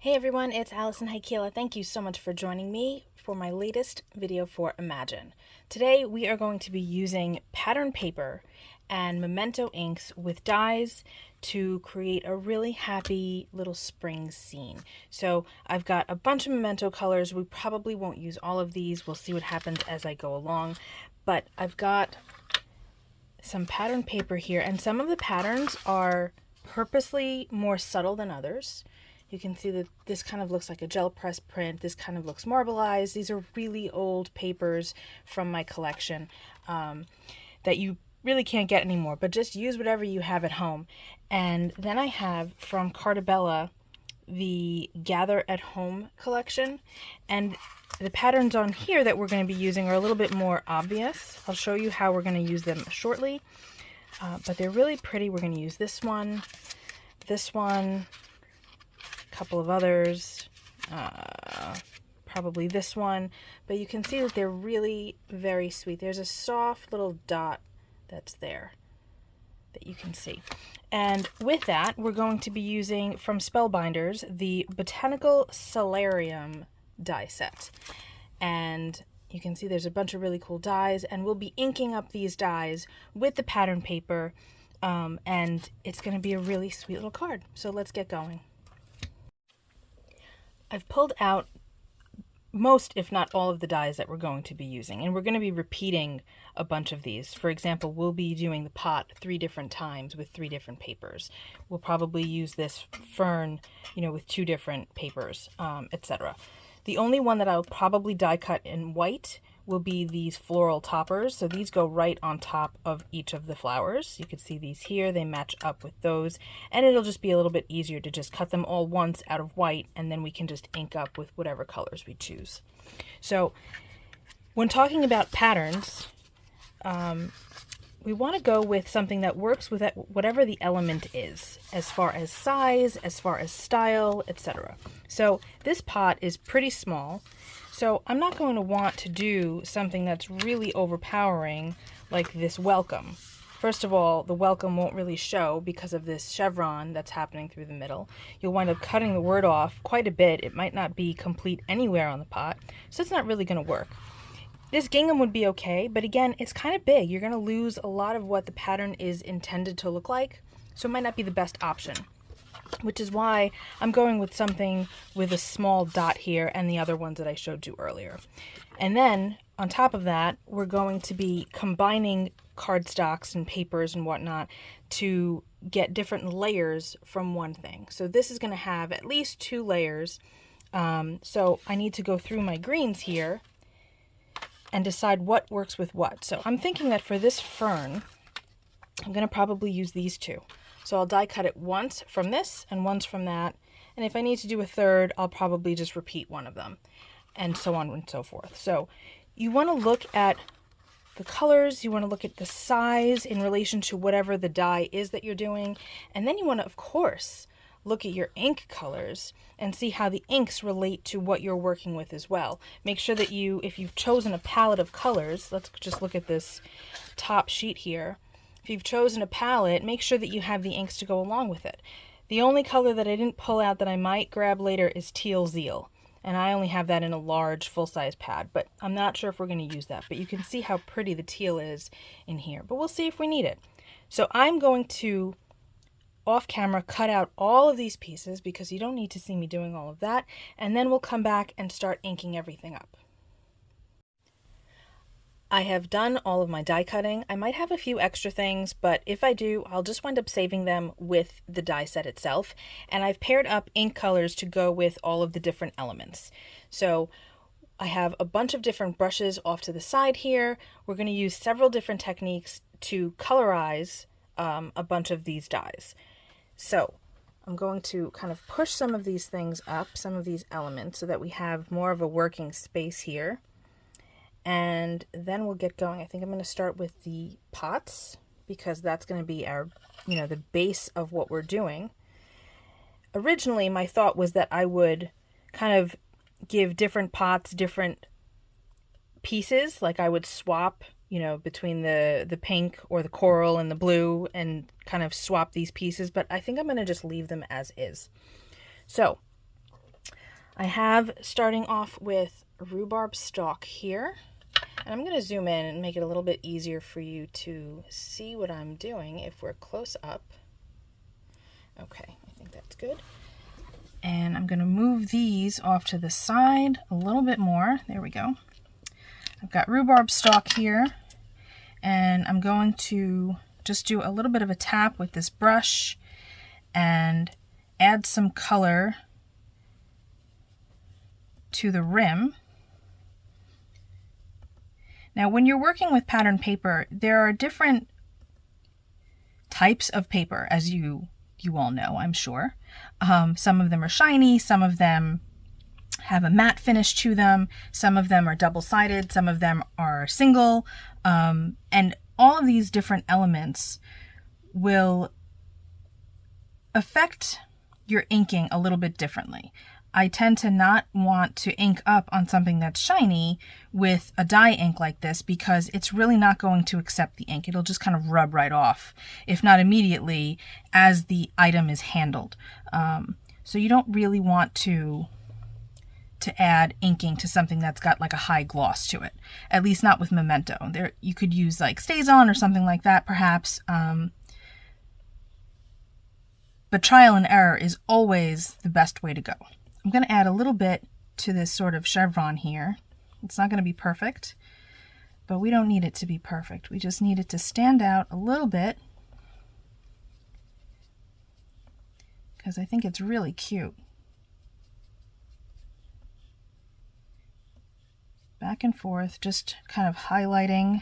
Hey everyone, it's Alison Heikkila. Thank you so much for joining me for my latest video for Imagine. Today we are going to be using pattern paper and Memento inks with dies to create a really happy little spring scene. So I've got a bunch of Memento colors. We probably won't use all of these. We'll see what happens as I go along. But I've got some pattern paper here, and some of the patterns are purposely more subtle than others. You can see that this kind of looks like a gel press print. This kind of looks marbleized. These are really old papers from my collection that you really can't get anymore, but just use whatever you have at home. And then I have from Carta the Gather at Home collection, and the patterns on here that we're going to be using are a little bit more obvious. I'll show you how we're going to use them shortly, but they're really pretty. We're going to use this one, a couple of others, probably this one, but you can see that they're really very sweet. There's a soft little dot that's there that you can see. And with that, we're going to be using from Spellbinders the Botanical Solarium die set. And you can see there's a bunch of really cool dies, and we'll be inking up these dies with the pattern paper, and it's going to be a really sweet little card. So let's get going. I've pulled out most, if not all, of the dies that we're going to be using, and we're going to be repeating a bunch of these. For example, we'll be doing the pot 3 different times with 3 different papers. We'll probably use this fern, with 2 different papers, etc. The only one that I'll probably die cut in white will be these floral toppers. So these go right on top of each of the flowers. You can see these here, they match up with those, and it'll just be a little bit easier to just cut them all once out of white, and then we can just ink up with whatever colors we choose. So when talking about patterns, we want to go with something that works with whatever the element is, as far as size, as far as style, etc. So this pot is pretty small, so I'm not going to want to do something that's really overpowering, like this welcome. First of all, the welcome won't really show because of this chevron that's happening through the middle. You'll wind up cutting the word off quite a bit. It might not be complete anywhere on the pot, so it's not really going to work. This gingham would be okay, but again, it's kind of big. You're going to lose a lot of what the pattern is intended to look like, so it might not be the best option, which is why I'm going with something with a small dot here and the other ones that I showed you earlier. And then, on top of that, we're going to be combining cardstocks and papers and whatnot to get different layers from one thing. So this is going to have at least 2 layers. So I need to go through my greens here and decide what works with what. So I'm thinking that for this fern, I'm going to probably use these 2. So I'll die cut it once from this and once from that. And if I need to do a third, I'll probably just repeat one of them, and so on and so forth. So you want to look at the colors, you want to look at the size in relation to whatever the die is that you're doing. And then you want to, of course, look at your ink colors and see how the inks relate to what you're working with as well. Make sure that if you've chosen a palette of colors, let's just look at this top sheet here. If you've chosen a palette, make sure that you have the inks to go along with it. The only color that I didn't pull out that I might grab later is Teal Zeal, and I only have that in a large full-size pad, but I'm not sure if we're going to use that. But you can see how pretty the teal is in here, but we'll see if we need it. So I'm going to, off camera, cut out all of these pieces because you don't need to see me doing all of that, and then we'll come back and start inking everything up. I have done all of my die cutting. I might have a few extra things, but if I do, I'll just wind up saving them with the die set itself. And I've paired up ink colors to go with all of the different elements. So I have a bunch of different brushes off to the side here. We're going to use several different techniques to colorize a bunch of these dies. So I'm going to kind of push some of these things up, some of these elements, so that we have more of a working space here. And then we'll get going. I think I'm going to start with the pots because that's going to be our, the base of what we're doing. Originally, my thought was that I would kind of give different pots different pieces. Like I would swap, between the pink or the coral and the blue and kind of swap these pieces. But I think I'm going to just leave them as is. So I have, starting off with Rhubarb Stalk here. And I'm going to zoom in and make it a little bit easier for you to see what I'm doing if we're close up. Okay, I think that's good. And I'm going to move these off to the side a little bit more. There we go. I've got Rhubarb Stalk here, and I'm going to just do a little bit of a tap with this brush and add some color to the rim. Now, when you're working with pattern paper, there are different types of paper, as you all know, I'm sure. Some of them are shiny, some of them have a matte finish to them, some of them are double-sided, some of them are single, and all of these different elements will affect your inking a little bit differently. I tend to not want to ink up on something that's shiny with a dye ink like this because it's really not going to accept the ink. It'll just kind of rub right off, if not immediately, as the item is handled. So you don't really want to add inking to something that's got like a high gloss to it, at least not with Memento. There, you could use like StazOn or something like that perhaps, but trial and error is always the best way to go. I'm going to add a little bit to this sort of chevron here. It's not going to be perfect, but we don't need it to be perfect. We just need it to stand out a little bit because I think it's really cute. Back and forth, just kind of highlighting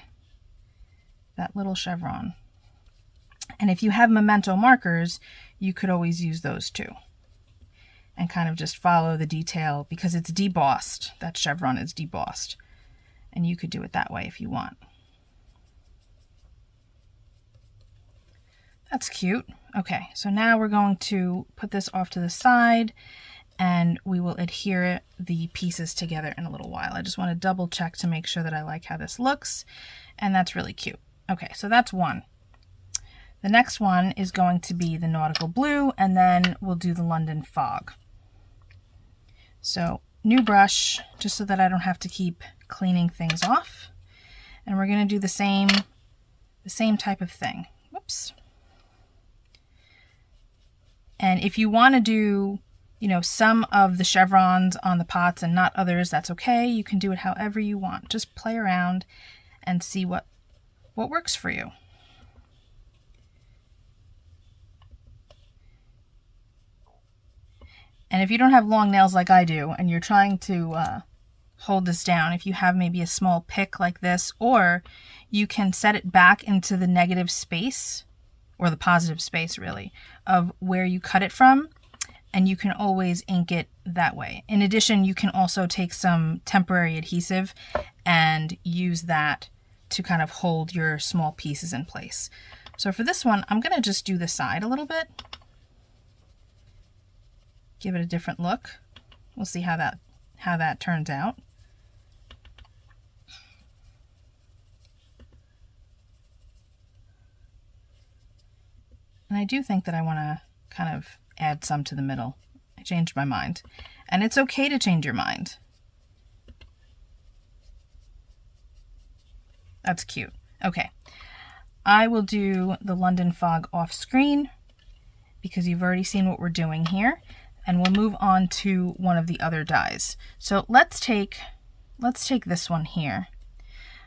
that little chevron. And if you have Memento markers, you could always use those too. And kind of just follow the detail because it's debossed. That chevron is debossed. And you could do it that way if you want. That's cute. Okay, so now we're going to put this off to the side and we will adhere the pieces together in a little while. I just want to double check to make sure that I like how this looks. And that's really cute. Okay, so that's one. The next one is going to be the Nautical Blue, and then we'll do the London Fog. So, new brush, just so that I don't have to keep cleaning things off. And we're going to do the same type of thing. Whoops. And if you want to do, you know, some of the chevrons on the pots and not others, that's okay. You can do it however you want. Just play around and see what works for you. And if you don't have long nails like I do, and you're trying to hold this down, if you have maybe a small pick like this, or you can set it back into the negative space, or the positive space really, of where you cut it from, and you can always ink it that way. In addition, you can also take some temporary adhesive and use that to kind of hold your small pieces in place. So for this one, I'm going to just do the side a little bit. Give it a different look. We'll see how that turns out. And I do think that I want to kind of add some to the middle. I changed my mind. And it's okay to change your mind. That's cute. Okay. I will do the London Fog off screen because you've already seen what we're doing here. And we'll move on to one of the other dyes. So let's take this one here.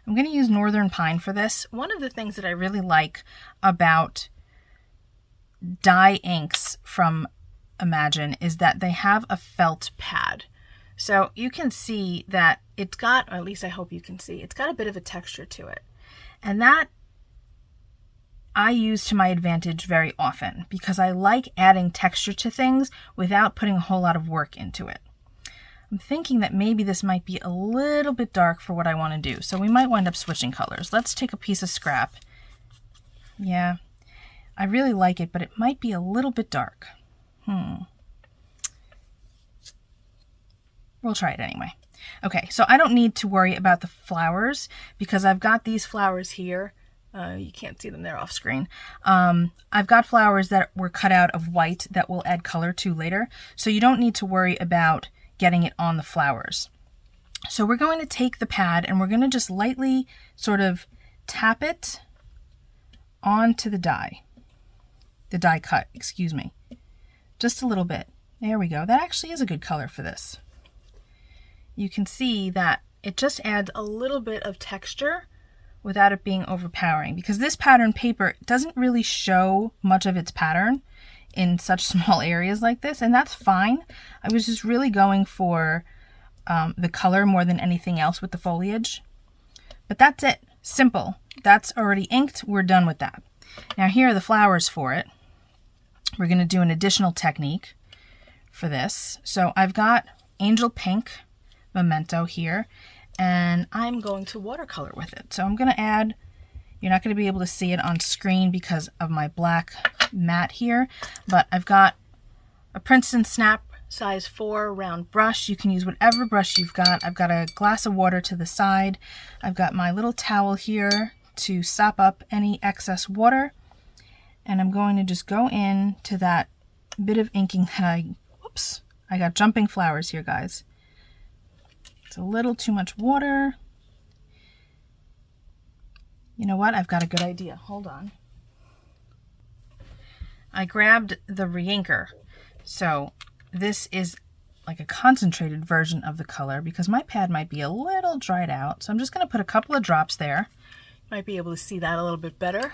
I'm going to use Northern Pine for this. One of the things that I really like about dye inks from Imagine is that they have a felt pad. So you can see that it's got, or at least I hope you can see, it's got a bit of a texture to it. And that I use to my advantage very often because I like adding texture to things without putting a whole lot of work into it. I'm thinking that maybe this might be a little bit dark for what I want to do, so we might wind up switching colors. Let's take a piece of scrap. Yeah, I really like it, but it might be a little bit dark. We'll try it anyway. Okay, so I don't need to worry about the flowers because I've got these flowers here. You can't see them, they're off screen. I've got flowers that were cut out of white that we'll add color to later. So you don't need to worry about getting it on the flowers. So we're going to take the pad and we're going to just lightly sort of tap it onto the die cut, excuse me. Just a little bit. There we go. That actually is a good color for this. You can see that it just adds a little bit of texture without it being overpowering, because this pattern paper doesn't really show much of its pattern in such small areas like this, and that's fine. I was just really going for the color more than anything else with the foliage. But that's it. Simple. That's already inked. We're done with that. Now here are the flowers for it. We're going to do an additional technique for this. So I've got Angel Pink Memento here, and I'm going to watercolor with it. So I'm going to add, you're not going to be able to see it on screen because of my black mat here, but I've got a Princeton Snap size 4 round brush. You can use whatever brush you've got. I've got a glass of water to the side. I've got my little towel here to sop up any excess water, and I'm going to just go in to that bit of inking that I got jumping flowers here, guys. It's a little too much water. You know what? I've got a good idea. Hold on. I grabbed the reinker. So this is like a concentrated version of the color because my pad might be a little dried out. So I'm just going to put a couple of drops there. Might be able to see that a little bit better.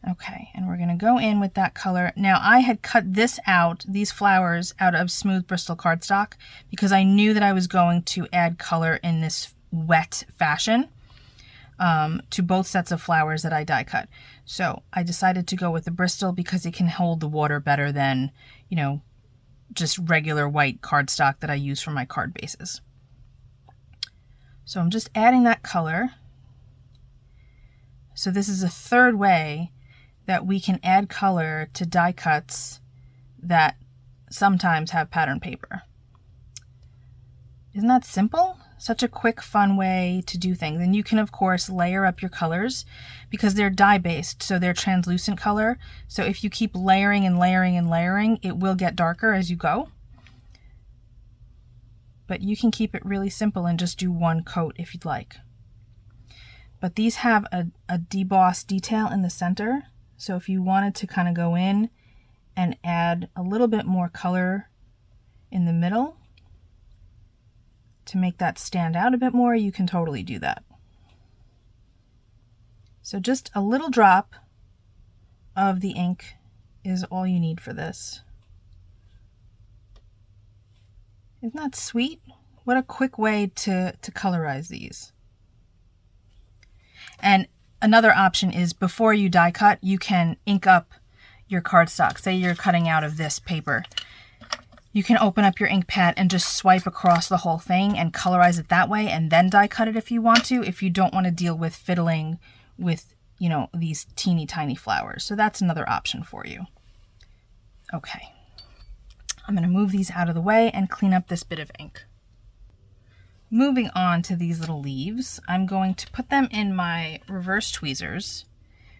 Okay, and we're going to go in with that color. Now, I had cut these flowers out of smooth Bristol cardstock because I knew that I was going to add color in this wet fashion to both sets of flowers that I die cut. So I decided to go with the Bristol because it can hold the water better than, you know, just regular white cardstock that I use for my card bases. So I'm just adding that color. So this is a third way that we can add color to die cuts that sometimes have pattern paper. Isn't that simple? Such a quick, fun way to do things. And you can, of course, layer up your colors because they're dye-based, so they're translucent color. So if you keep layering and layering and layering, it will get darker as you go. But you can keep it really simple and just do one coat if you'd like. But these have a debossed detail in the center. So if you wanted to kind of go in and add a little bit more color in the middle to make that stand out a bit more, you can totally do that. So just a little drop of the ink is all you need for this. Isn't that sweet? What a quick way to colorize these. And another option is before you die cut, you can ink up your cardstock. Say you're cutting out of this paper. You can open up your ink pad and just swipe across the whole thing and colorize it that way and then die cut it if you want to, if you don't want to deal with fiddling with, you know, these teeny tiny flowers. So that's another option for you. Okay. I'm going to move these out of the way and clean up this bit of ink. Moving on to these little leaves, I'm going to put them in my reverse tweezers,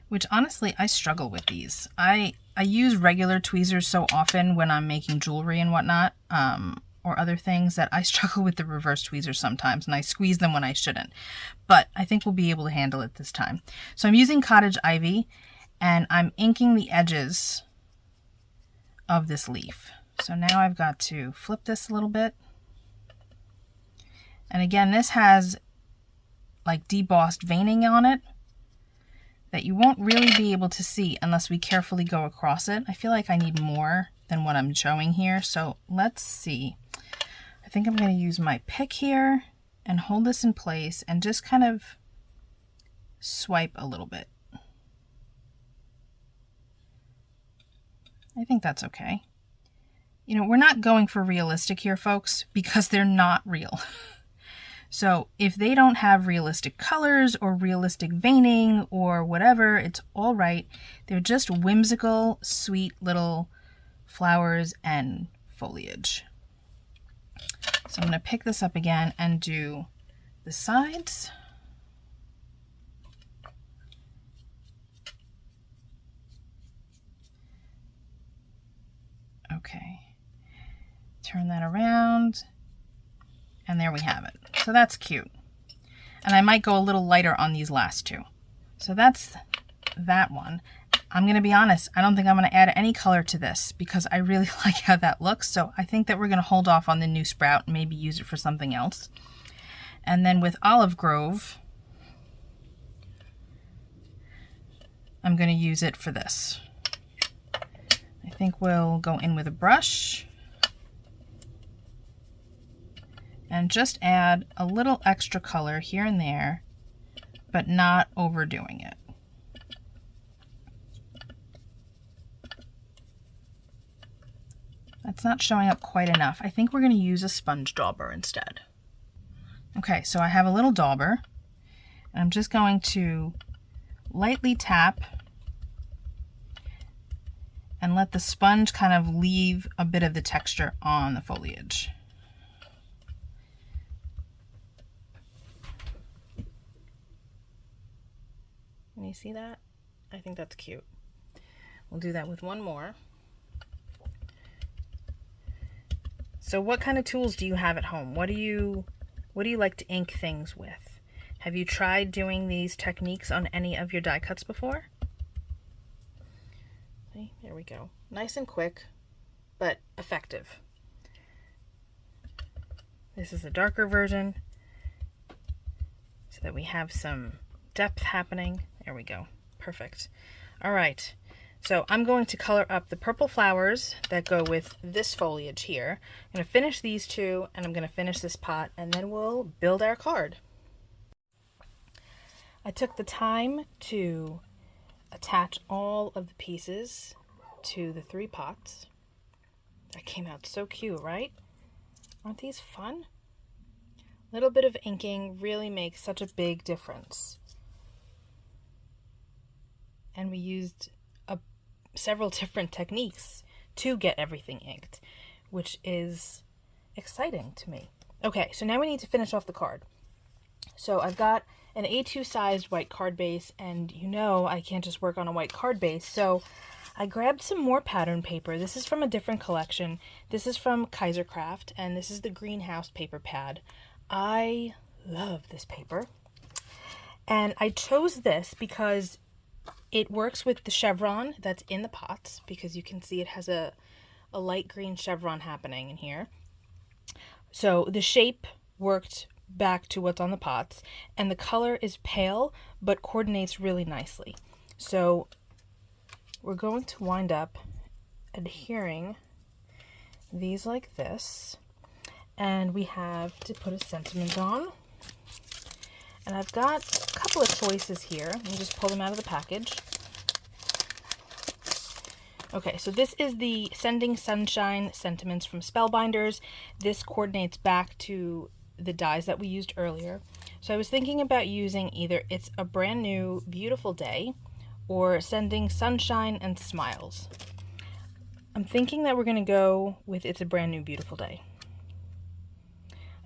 which honestly, I struggle with these. I use regular tweezers so often when I'm making jewelry and whatnot, or other things, that I struggle with the reverse tweezers sometimes, and I squeeze them when I shouldn't. But I think we'll be able to handle it this time. So I'm using Cottage Ivy, and I'm inking the edges of this leaf. So now I've got to flip this a little bit. And again, this has like debossed veining on it that you won't really be able to see unless we carefully go across it. I feel like I need more than what I'm showing here. So let's see. I think I'm going to use my pick here and hold this in place and just kind of swipe a little bit. I think that's okay. You know, we're not going for realistic here, folks, because they're not real. So if they don't have realistic colors or realistic veining or whatever, it's all right. They're just whimsical, sweet little flowers and foliage. So I'm going to pick this up again and do the sides. Okay. turn that around, and there we have it. So that's cute. And I might go a little lighter on these last two. So that's that one. I'm going to be honest, I don't think I'm going to add any color to this because I really like how that looks. So I think that we're going to hold off on the new sprout and maybe use it for something else. And then with Olive Grove, I'm going to use it for this. I think we'll go in with a brush and just add a little extra color here and there, but not overdoing it. That's not showing up quite enough. I think we're going to use a sponge dauber instead. Okay, so I have a little dauber, and I'm just going to lightly tap and let the sponge kind of leave a bit of the texture on the foliage. Can you see that? I think that's cute. We'll do that with one more. So what kind of tools do you have at home? What do you like to ink things with? Have you tried doing these techniques on any of your die cuts before? See, there we go. Nice and quick, but effective. This is a darker version so that we have some depth happening. There we go. Perfect. All right. So I'm going to color up the purple flowers that go with this foliage here. I'm going to finish these two, and I'm going to finish this pot, and then we'll build our card. I took the time to attach all of the pieces to the 3 pots. That came out so cute, right? Aren't these fun? A little bit of inking really makes such a big difference. And we used several different techniques to get everything inked, which is exciting to me. Okay, so now we need to finish off the card. So I've got an A2 sized white card base, and you know I can't just work on a white card base, so I grabbed some more pattern paper. This is from a different collection. This is from Kaisercraft, and this is the greenhouse paper pad. I love this paper, and I chose this because it works with the chevron that's in the pots, because you can see it has a light green chevron happening in here. So the shape worked back to what's on the pots, and the color is pale but coordinates really nicely. So we're going to wind up adhering these like this, and we have to put a sentiment on. And I've got a couple of choices here. Let me just pull them out of the package. Okay, so this is the Sending Sunshine Sentiments from Spellbinders. This coordinates back to the dies that we used earlier. So I was thinking about using either It's a Brand New Beautiful Day or Sending Sunshine and Smiles. I'm thinking that we're going to go with It's a Brand New Beautiful Day.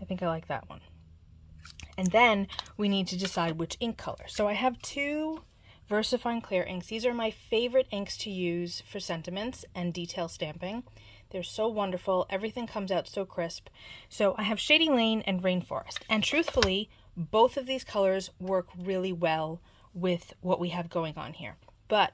I think I like that one. And then we need to decide which ink color. So I have 2 VersaFine Clair inks. These are my favorite inks to use for sentiments and detail stamping. They're so wonderful. Everything comes out so crisp. So I have Shady Lane and Rainforest. And truthfully, both of these colors work really well with what we have going on here. But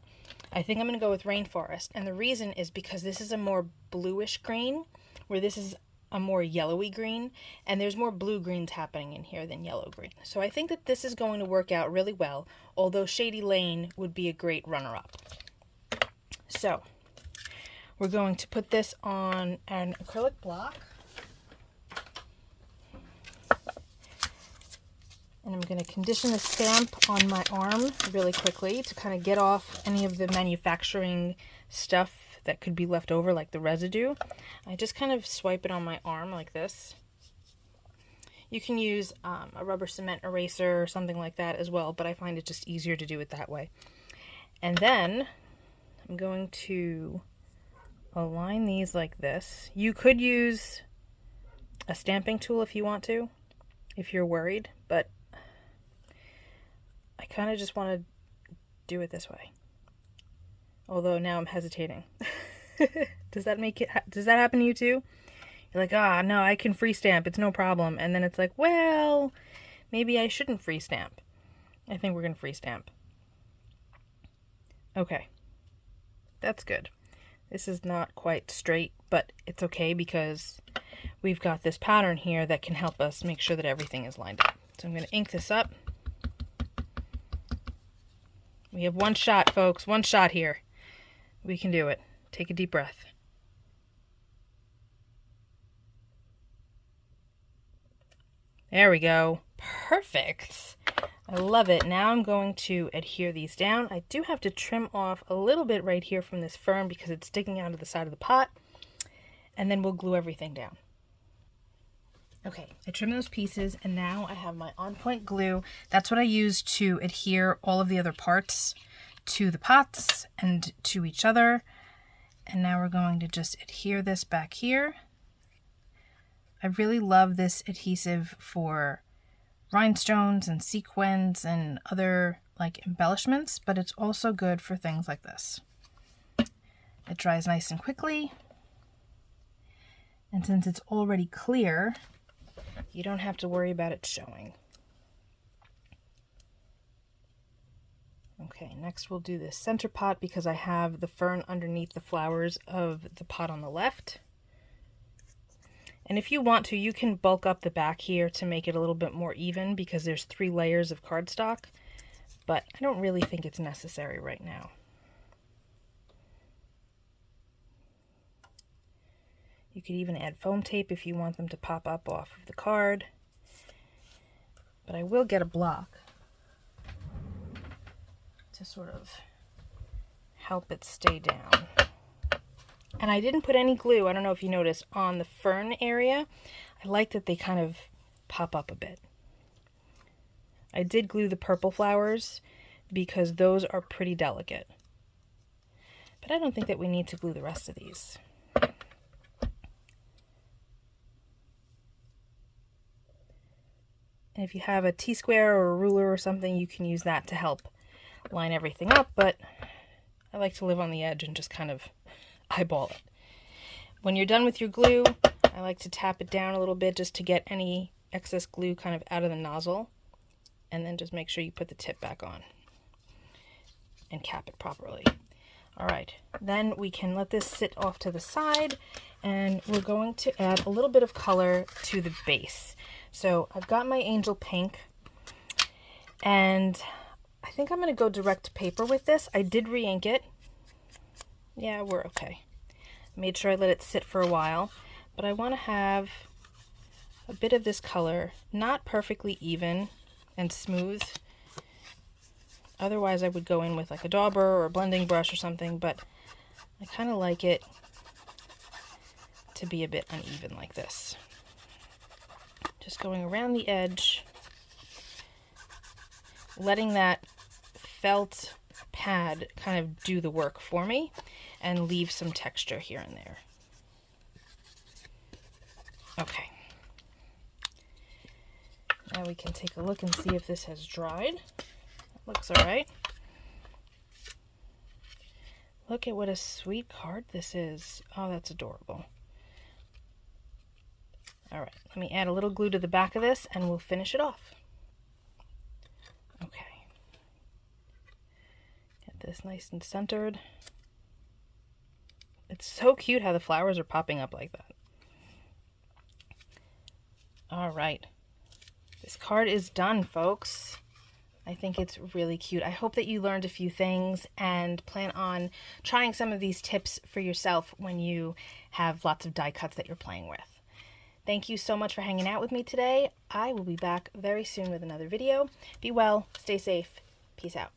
I think I'm going to go with Rainforest. And the reason is because this is a more bluish green, where this is a more yellowy green, and there's more blue greens happening in here than yellow green. So I think that this is going to work out really well, although Shady Lane would be a great runner-up. So we're going to put this on an acrylic block, and I'm going to condition the stamp on my arm really quickly to kind of get off any of the manufacturing stuff that could be left over, like the residue. I just kind of swipe it on my arm like this. You can use a rubber cement eraser or something like that as well, but I find it just easier to do it that way. And then I'm going to align these like this. You could use a stamping tool if you want to, if you're worried, but I kind of just want to do it this way. Although now I'm hesitating. Does that happen to you too? You're like, ah, no, I can free stamp. It's no problem. And then it's like, well, maybe I shouldn't free stamp. I think we're going to free stamp. Okay. That's good. This is not quite straight, but it's okay because we've got this pattern here that can help us make sure that everything is lined up. So I'm going to ink this up. We have one shot, folks. One shot here. We can do it. Take a deep breath. There we go. Perfect. I love it. Now I'm going to adhere these down. I do have to trim off a little bit right here from this fern because it's sticking out of the side of the pot. And then we'll glue everything down. Okay, I trim those pieces and now I have my on-point glue. That's what I use to adhere all of the other parts to the pots and to each other. And now we're going to just adhere this back here. I really love this adhesive for rhinestones and sequins and other like embellishments, but it's also good for things like this. It dries nice and quickly. And since it's already clear, you don't have to worry about it showing. Okay, next we'll do this center pot because I have the fern underneath the flowers of the pot on the left. And if you want to, you can bulk up the back here to make it a little bit more even because there's 3 layers of cardstock, but I don't really think it's necessary right now. You could even add foam tape if you want them to pop up off of the card. But I will get a block to sort of help it stay down. And I didn't put any glue, I don't know if you noticed, on the fern area. I like that they kind of pop up a bit. I did glue the purple flowers because those are pretty delicate. But I don't think that we need to glue the rest of these. And if you have a T-square or a ruler or something, you can use that to help line everything up, but I like to live on the edge and just kind of eyeball it. When you're done with your glue, I like to tap it down a little bit just to get any excess glue kind of out of the nozzle, and then just make sure you put the tip back on and cap it properly. All right, then we can let this sit off to the side, and we're going to add a little bit of color to the base. So I've got my Angel Pink, and I think I'm going to go direct to paper with this. I did re-ink it. Yeah, we're okay. Made sure I let it sit for a while, but I want to have a bit of this color, not perfectly even and smooth. Otherwise I would go in with like a dauber or a blending brush or something, but I kind of like it to be a bit uneven like this. Just going around the edge, letting that felt pad kind of do the work for me and leave some texture here and there. Okay. Now we can take a look and see if this has dried. It looks all right. Look at what a sweet card this is. Oh, that's adorable. All right, let me add a little glue to the back of this and we'll finish it off. Okay. Get this nice and centered. It's so cute how the flowers are popping up like that. All right. This card is done, folks. I think it's really cute. I hope that you learned a few things and plan on trying some of these tips for yourself when you have lots of die cuts that you're playing with. Thank you so much for hanging out with me today. I will be back very soon with another video. Be well, stay safe, peace out.